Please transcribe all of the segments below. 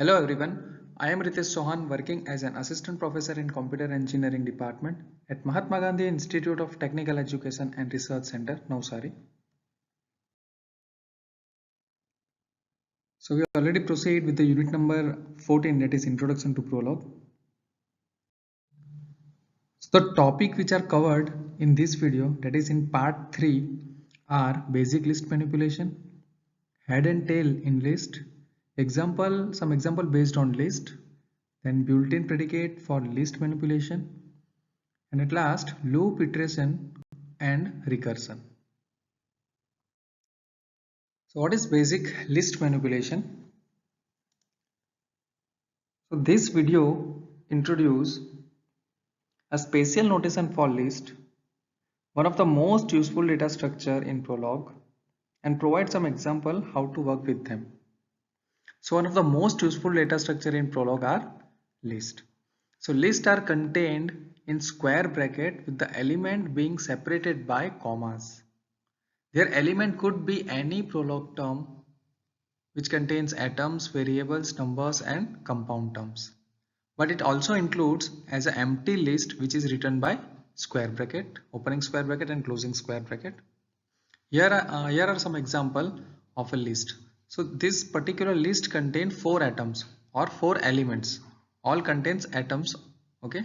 Hello everyone, I am Ritesh Sohan working as an assistant professor in computer engineering department at Mahatma Gandhi Institute of Technical Education and Research Center, Navsari. So we already proceed with the unit number 14, that is Introduction to Prolog. So the topic which are covered in this video, that is in part 3, are basic list manipulation, head and tail in list, some example based on list, then built-in predicate for list manipulation, and at last loop iteration and recursion. So what is basic list manipulation? So this video introduce a special notation for list, one of the most useful data structure in Prolog, and provide some example how to work with them. So one of the most useful data structure in Prolog are list. So lists are contained in square bracket with the element being separated by commas. Their element could be any Prolog term which contains atoms, variables, numbers and compound terms. But it also includes as an empty list which is written by square bracket, opening square bracket and closing square bracket. Here are some example of a list. So this particular list contains 4 atoms or 4 elements. All contains atoms. Okay.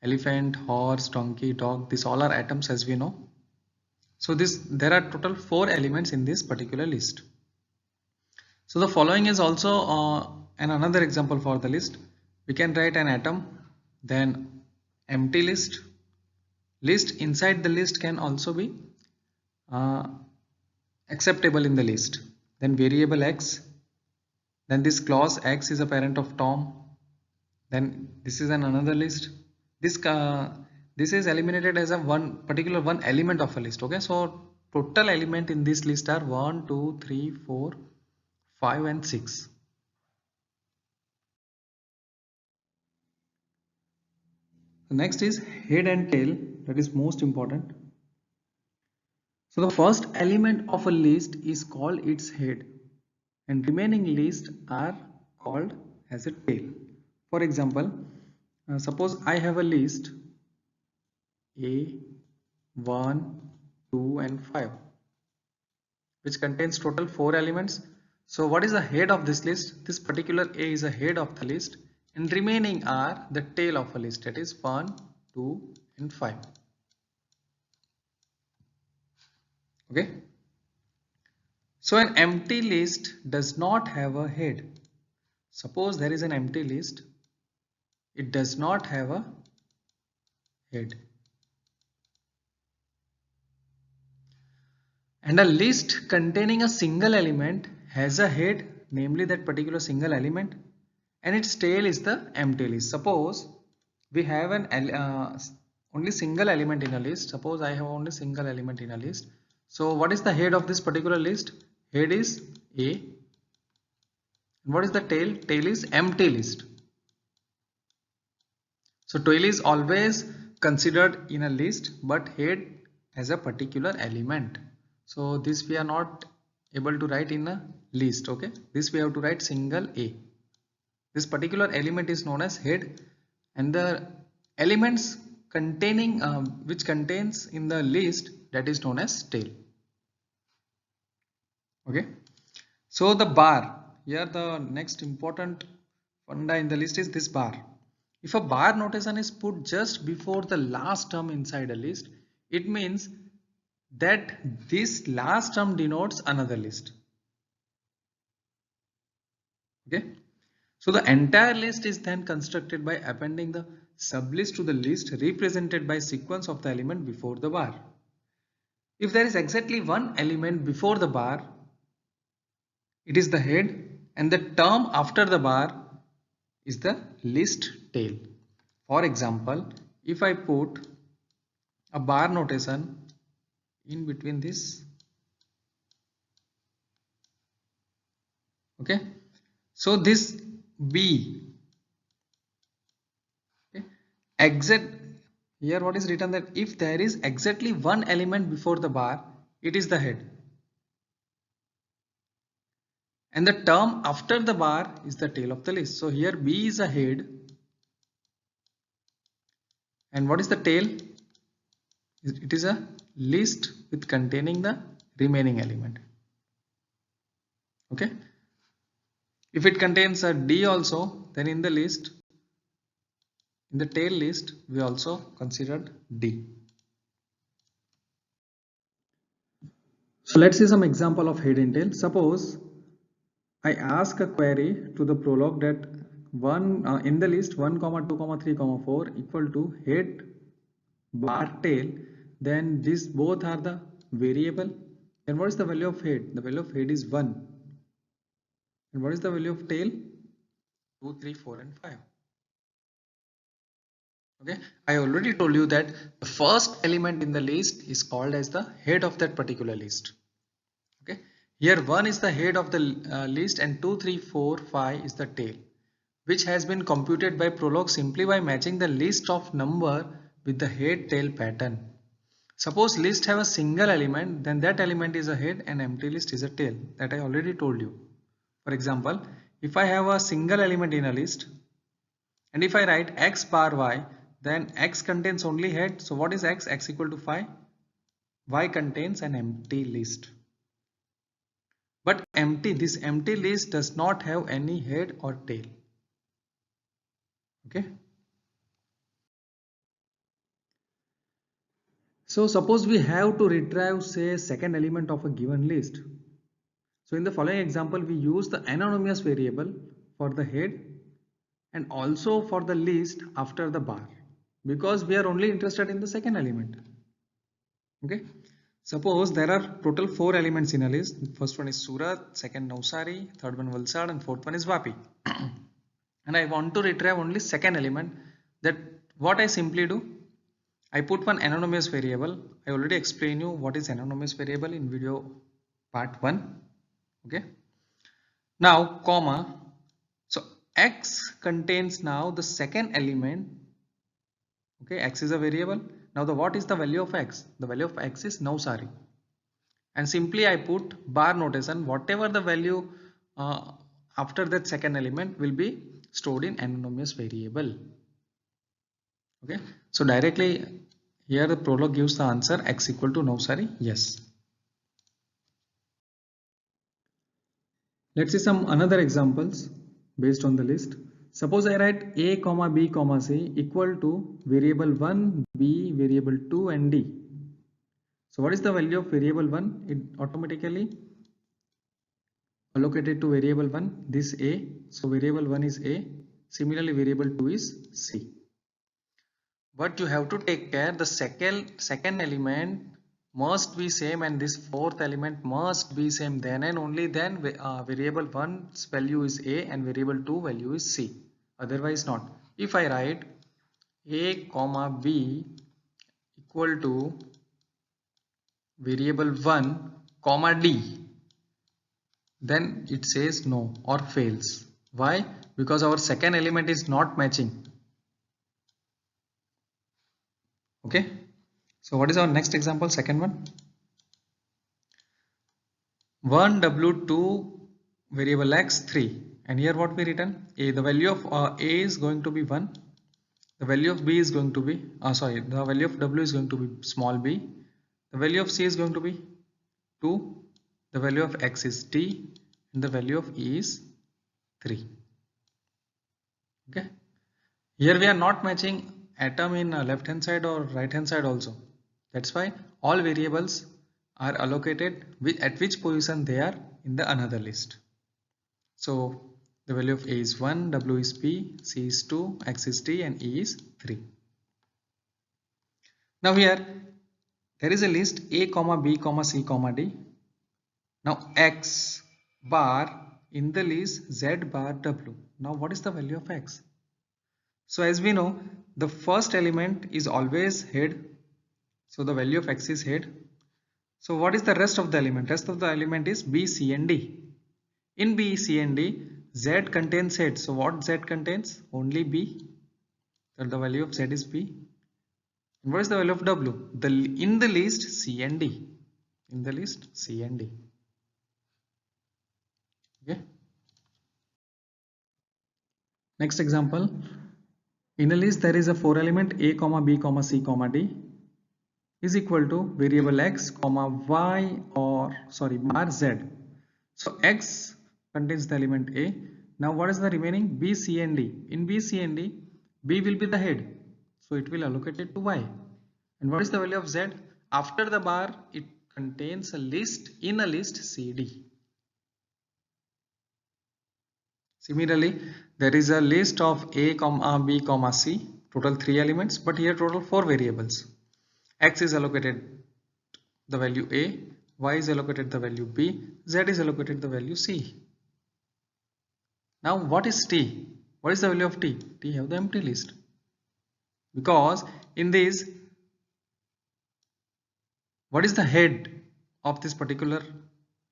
Elephant, horse, donkey, dog. These all are atoms as we know. So there are total 4 elements in this particular list. So the following is also another example for the list. We can write an atom, then empty list. List inside the list can also be acceptable in the list. Then variable x. Then this clause x is a parent of Tom. Then this is another list. This is eliminated as a one element of a list. Okay, so total element in this list are 1, 2, 3, 4, 5 and 6. The next is head and tail, that is most important. So the first element of a list is called its head and remaining lists are called as a tail. For example, suppose I have a list A, 1, 2 and 5 which contains total 4 elements. So what is the head of this list? This particular A is the head of the list and remaining are the tail of a list, that is 1, 2 and 5. Okay. So an empty list does not have a head. Suppose there is an empty list, it does not have a head. And a list containing a single element has a head, namely that particular single element, and its tail is the empty list. Suppose we have an only single element in a list. Suppose I have only single element in a list. So what is the head of this particular list? Head is A. And what is the tail? Tail is empty list. So tail is always considered in a list, but head as a particular element. So this we are not able to write in a list. Okay, this we have to write single A. This particular element is known as head, and the elements containing which contains in the list, that is known as tail. Okay, so the bar, here the next important funda in the list is this bar. If a bar notation is put just before the last term inside a list, it means that this last term denotes another list. Okay, so the entire list is then constructed by appending the sublist to the list represented by sequence of the element before the bar. If there is exactly one element before the bar, it is the head, and the term after the bar is the list tail. For example, if I put a bar notation in between this, okay, so this B, okay, exact, here what is written, that if there is exactly one element before the bar, it is the head, and the term after the bar is the tail of the list. So here B is a head, and what is the tail? It is a list with containing the remaining element. Okay, if it contains a D also, then in the list, in the tail list, we also considered D. So let's see some example of head and tail. Suppose I ask a query to the Prolog that in the list 1, 2, 3, 4 equal to head bar tail, then these both are the variable. Then what is the value of head? The value of head is 1. And what is the value of tail? 2, 3, 4 and 5. Okay, I already told you that the first element in the list is called as the head of that particular list. Okay, here 1 is the head of the list and 2, 3, 4, 5 is the tail, which has been computed by Prolog simply by matching the list of number with the head tail pattern. Suppose list have a single element, then that element is a head and empty list is a tail. That I already told you. For example, if I have a single element in a list and if I write x bar y, then x contains only head. So what is x? X equal to 5. Y contains an empty list. But this empty list does not have any head or tail. Okay. So suppose we have to retrieve, say, second element of a given list. So in the following example, we use the anonymous variable for the head and also for the list after the bar, because we are only interested in the second element. Okay. Suppose there are total 4 elements in a list. First one is Surat, second Navsari, third one Valsad, and fourth one is Vapi. And I want to retrieve only second element. That what I simply do, I put one anonymous variable. I already explained you what is anonymous variable in video part 1. Okay. Now comma. So x contains now the second element. Okay, x is a variable. Now what is the value of x? The value of x is Navsari. And simply I put bar notation. Whatever the value after that second element will be stored in anonymous variable. Okay, so directly here the Prolog gives the answer x equal to Navsari. Yes. Let's see some another examples based on the list. Suppose I write a comma b comma c equal to variable 1, b, variable 2 and d. So what is the value of variable 1? It automatically allocated to variable 1, this a. So variable 1 is a. Similarly variable 2 is c. But you have to take care, the second element must be same and this fourth element must be same, then and only then variable 1's value is a and variable 2 value is c, otherwise not. If I write a comma b equal to variable 1 comma d, then it says no or fails. Why? Because our second element is not matching. Okay, so what is our next example? Second one, 1 w2 variable x 3, and here what we written, a, the value of a is going to be 1, the value of b is going to be the value of w is going to be small b, the value of c is going to be 2, the value of x is t, and the value of e is 3. Okay, here we are not matching atom in left hand side or right hand side also. That's why all variables are allocated at which position they are in the another list. So the value of a is 1, w is p, c is 2, x is t, and e is 3. Now here there is a list a comma b comma c comma d. Now x bar in the list z bar w. Now what is the value of x? So as we know, the first element is always head. So the value of x is head. So what is the rest of the element? Rest of the element is b, c and d. In b, c and d, z contains head. So what z contains? Only b. So the value of z is b. And what is the value of w? In the list c and d. In the list c and d. Okay. Next example, in a list there is a 4 element a comma b comma c comma d is equal to variable x comma y or bar z. So x contains the element a. Now what is the remaining b, c and d? In b, c and d, b will be the head, so it will allocate it to y. And what is the value of z? After the bar it contains a list, in a list cd. Similarly, there is a list of a comma b comma c, total 3 elements, but here total 4 variables. X is allocated the value a, y is allocated the value b, z is allocated the value c. Now what is t? What is the value of t? T have the empty list, because in this, what is the head of this particular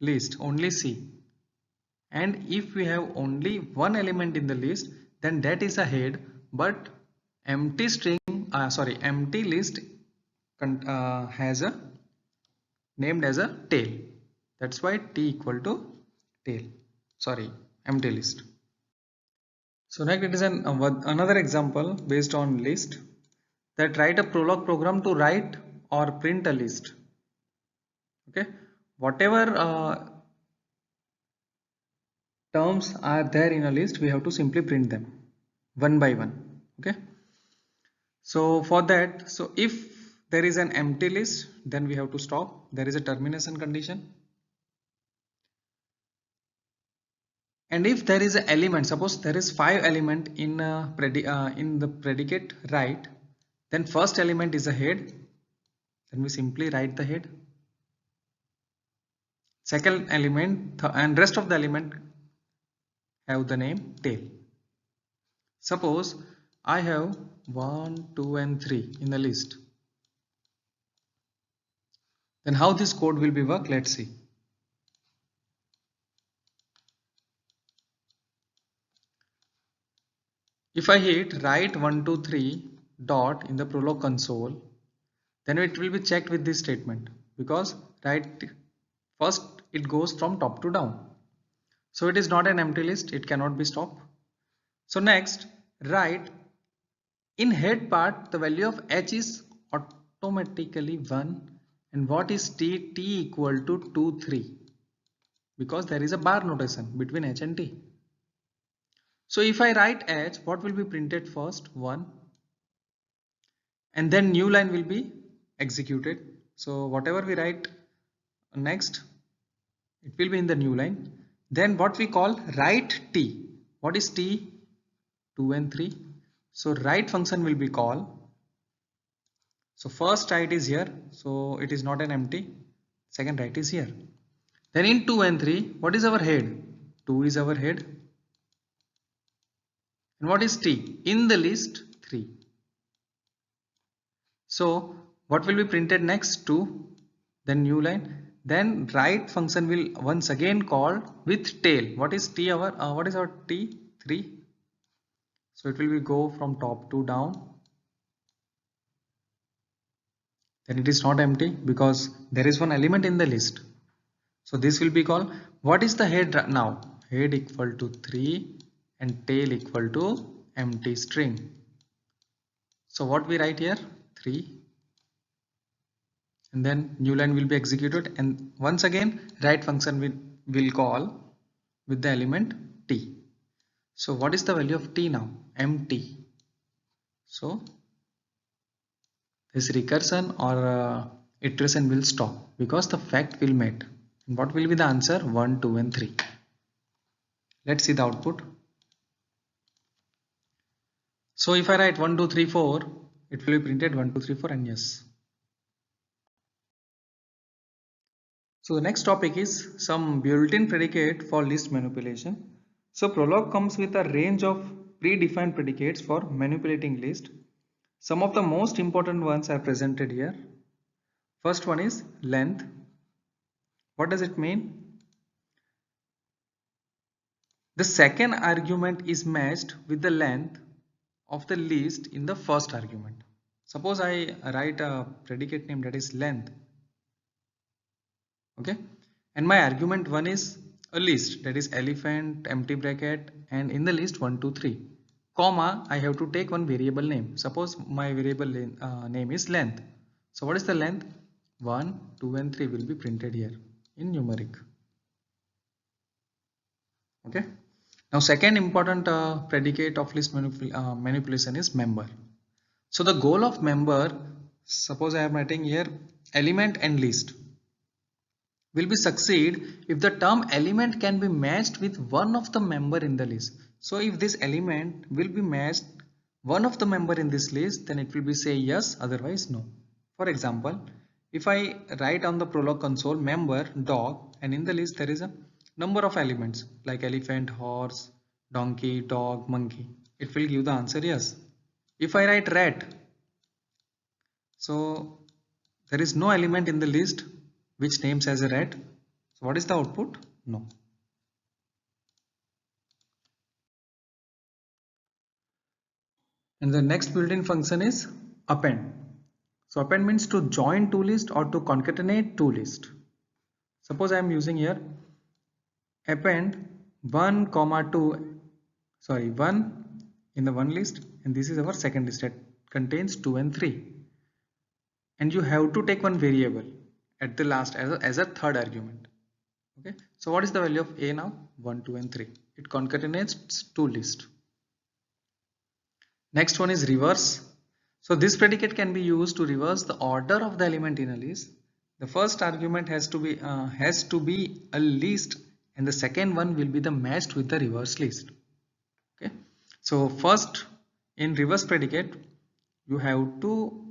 list? Only c. And if we have only one element in the list, then that is a head, but empty empty list has a named as a tail. That's why t equal to tail, empty list. So next it is another example based on list, that write a Prolog program to write or print a list. Okay, whatever terms are there in a list, we have to simply print them one by one. Okay, so for that, so if there is an empty list, then we have to stop. There is a termination condition. And if there is an element, suppose there is 5 element in the predicate write, then first element is a head, then we simply write the head. Second element and rest of the element have the name tail. Suppose I have 1, 2 and 3 in the list. Then how this code will be work? Let's see. If I hit write 1, 2, 3 dot in the Prolog console, then it will be checked with this statement, because write first it goes from top to down. So it is not an empty list, it cannot be stopped. So next, write in head part the value of h is automatically 1, and what is t? T equal to 2, 3, because there is a bar notation between h and t. So if I write h, what will be printed first? 1, and then new line will be executed. So whatever we write next, it will be in the new line. Then what we call write t. What is t? 2 and 3. So write function will be called. So first write is here, so it is not an empty. Second write is here. Then in 2 and 3, what is our head? 2 is our head. And what is t? In the list 3. So what will be printed next? 2, then new line. Then write function will once again call with tail. What is t? What is our t? 3. So it will be go from top to down. Then it is not empty because there is one element in the list. So this will be called, what is the head now? Head equal to 3 and tail equal to empty string. So what we write here? 3. And then new line will be executed, and once again write function will call with the element t. So what is the value of t now? Empty. So this recursion or iteration will stop because the fact will met. And what will be the answer? 1, 2 and 3. Let's see the output. So if I write 1, 2, 3, 4, it will be printed 1, 2, 3, 4 and yes. So the next topic is some built-in predicate for list manipulation. So Prolog comes with a range of predefined predicates for manipulating list. Some of the most important ones are presented here. First one is length. What does it mean? The second argument is matched with the length of the list in the first argument. Suppose I write a predicate name that is length. Okay, and my argument 1 is a list, that is elephant, empty bracket, and in the list 1, 2, 3. comma, I have to take one variable name. Suppose my variable name is length. So what is the length? 1, 2 and 3 will be printed here in numeric. Okay. Now second important predicate of list manipulation is member. So the goal of member, suppose I am writing here element and list, will be succeed if the term element can be matched with one of the member in the list. So if this element will be matched one of the member in this list, then it will be say yes, otherwise no. For example, if I write on the Prolog console member dog, and in the list there is a number of elements like elephant, horse, donkey, dog, monkey, it will give the answer yes. If I write rat, so there is no element in the list which names as a rat. So what is the output? No. And the next built-in function is append. So append means to join two lists or to concatenate two lists. Suppose I am using here append 1 comma 2, sorry 1 in the one list, and this is our second list that contains 2 and 3. And you have to take one variable at the last as a third argument. Okay, so what is the value of a now? 1, 2 and 3. It concatenates two lists. Next one is reverse. So this predicate can be used to reverse the order of the element in a list. The first argument has to be a list, and the second one will be the matched with the reverse list. Okay, so first in reverse predicate you have to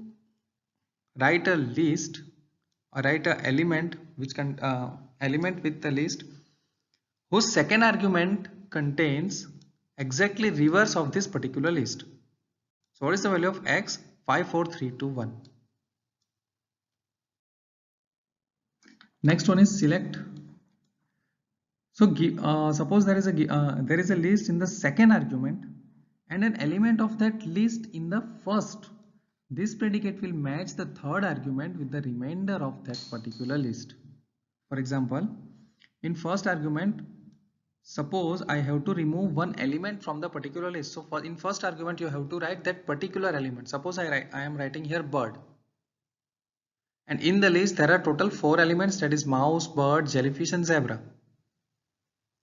write a list or write a element which can element with the list whose second argument contains exactly reverse of this particular list. So what is the value of x? 5, 4, 3, 2, 1. Next one is select. So suppose there is a list in the second argument and an element of that list in the first. This predicate will match the third argument with the remainder of that particular list. For example, in first argument, suppose I have to remove one element from the particular list. So in first argument you have to write that particular element. Suppose I am writing here bird. And in the list there are total 4 elements, that is mouse, bird, jellyfish and zebra.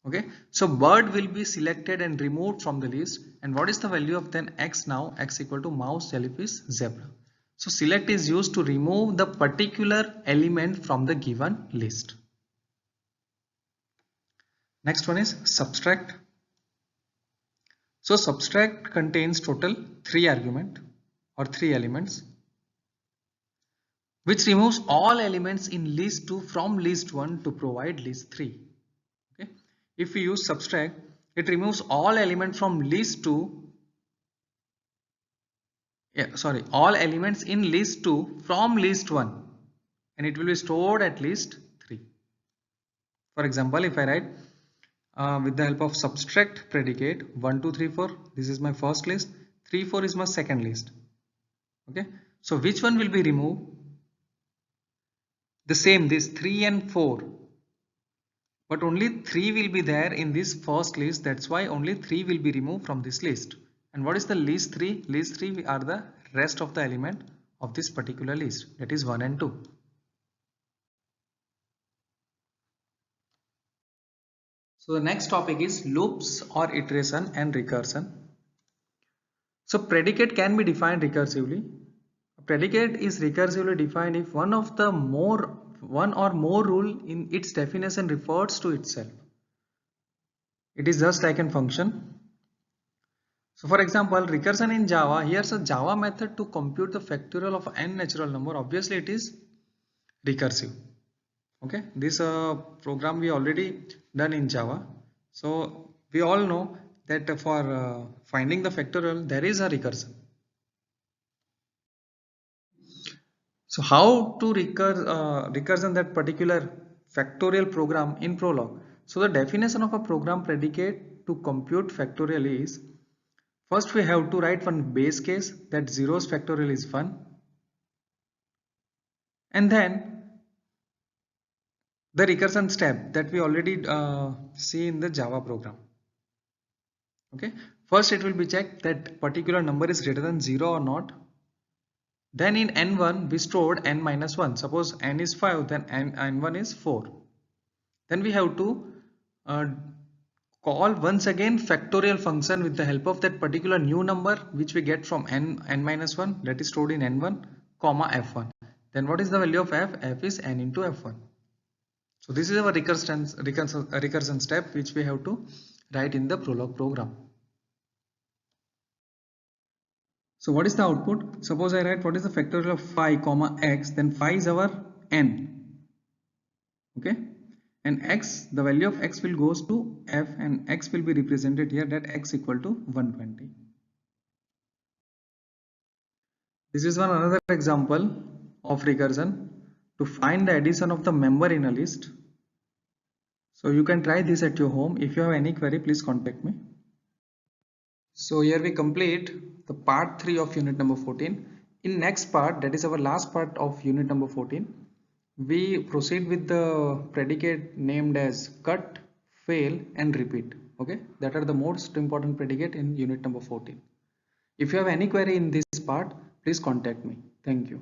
Okay, so bird will be selected and removed from the list. And what is the value of then x now? X equal to mouse, jellyfish, zebra. So select is used to remove the particular element from the given list. Next one is subtract. So subtract contains total 3 arguments or 3 elements, which removes all elements in list 2 from list 1 to provide list 3. Okay, if we use subtract, it removes all elements from list 2. All elements in list 2 from list 1, and it will be stored at list 3. For example, if I write with the help of subtract predicate 1, 2, 3, 4, this is my first list, 3, 4 is my second list. Okay, so which one will be removed? The same, this 3 and 4, but only 3 will be there in this first list. That's why only 3 will be removed from this list. And what is the list 3? List 3 are the rest of the element of this particular list, that is 1 and 2. So the next topic is loops or iteration and recursion. So predicate can be defined recursively. A predicate is recursively defined if one or more rule in its definition refers to itself. It is just like a function. So for example, recursion in Java, here's a Java method to compute the factorial of n natural number. Obviously it is recursive. Okay, this program we already done in Java. So we all know that for finding the factorial there is a recursion. So how to recursion that particular factorial program in Prolog? So the definition of a program predicate to compute factorial is, first we have to write one base case that zeros factorial is 1, and then the recursion step that we already see in the Java program. Okay, first it will be checked that particular number is greater than 0 or not. Then in n1 we stored n minus 1. Suppose n is 5, then n1 is 4. Then we have to uh, call once again factorial function with the help of that particular new number which we get from n minus 1, that is stored in n1 comma f1. Then what is the value of f? F is n into f1. So this is our recursion step which we have to write in the Prolog program. So what is the output? Suppose I write what is the factorial of phi comma x, then phi is our n. Okay, and x, the value of x will goes to f, and x will be represented here that x equal to 120. This is one another example of recursion to find the addition of the member in a list. So you can try this at your home. If you have any query, please contact me. So here we complete the part 3 of unit number 14. In next part, that is our last part of unit number 14, we proceed with the predicate named as cut, fail and repeat. Okay, that are the most important predicate in unit number 14. If you have any query in this part, please contact me. Thank you.